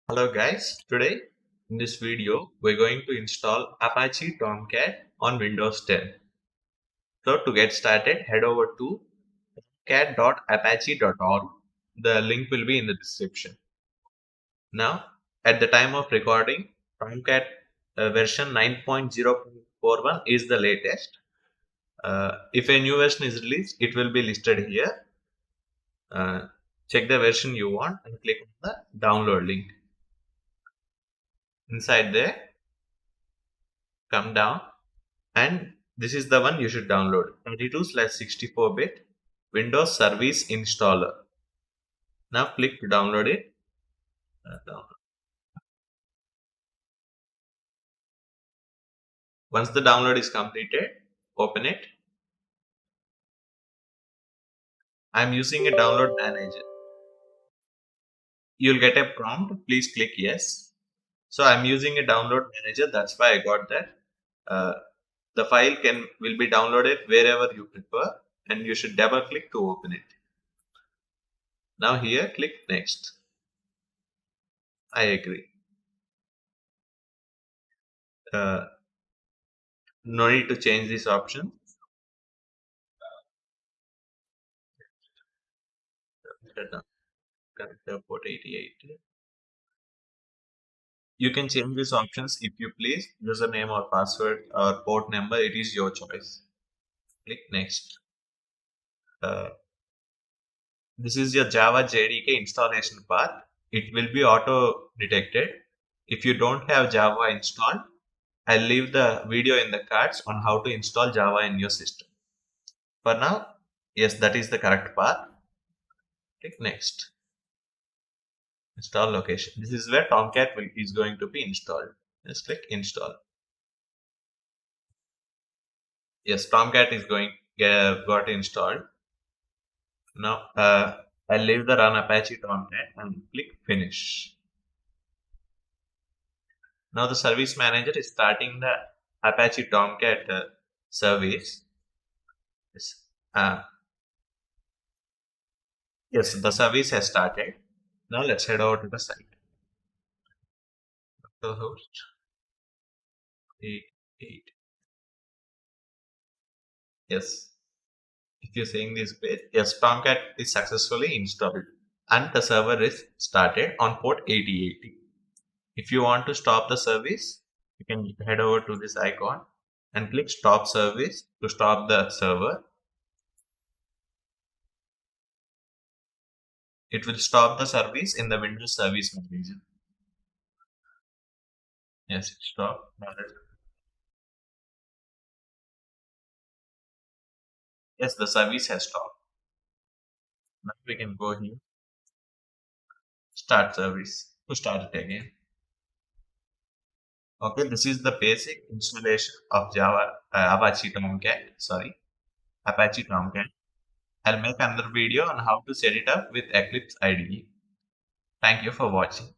Hello guys, today in this video we're going to install Apache Tomcat on Windows 10. So to get started, head over to cat.apache.org. The link will be in the description. Now, at the time of recording, Tomcat version 9.0.41 is the latest. If a new version is released, it will be listed here. Check the version you want and click on the download link. Inside there, come down, and this is the one you should download, 32/64-bit Windows Service Installer. Now click to download it. Once the download is completed, open it. I'm using a download manager. You'll get a prompt, please click yes. So I'm using a download manager, that's why I got that. The file will be downloaded wherever you prefer, and you should double click to open it. Now here click next. I agree. No need to change this option. Connector port 88. You can change these options if you please. Username or password or port number, it is your choice. Click next. This is your Java JDK installation path. It will be auto detected. If you don't have Java installed, I'll leave the video in the cards on how to install Java in your system. For now, yes, that is the correct path. Click next. Install location. This is where Tomcat is going to be installed. Just click install. Yes, Tomcat is got installed. Now I'll leave the run Apache Tomcat and click finish. Now the service manager is starting the Apache Tomcat service. Yes, the service has started. Now let's head over to the site. Host 88. Yes. If you're seeing this page, yes, Tomcat is successfully installed and the server is started on port 8080. If you want to stop the service, you can head over to this icon and click stop service to stop the server. It will stop the service in the Windows Service Manager. Yes, it stopped. Yes, the service has stopped. Now we can go here, start service to start it again. Okay, this is the basic installation of Apache Tomcat. Apache Tomcat. I'll make another video on how to set it up with Eclipse IDE. Thank you for watching.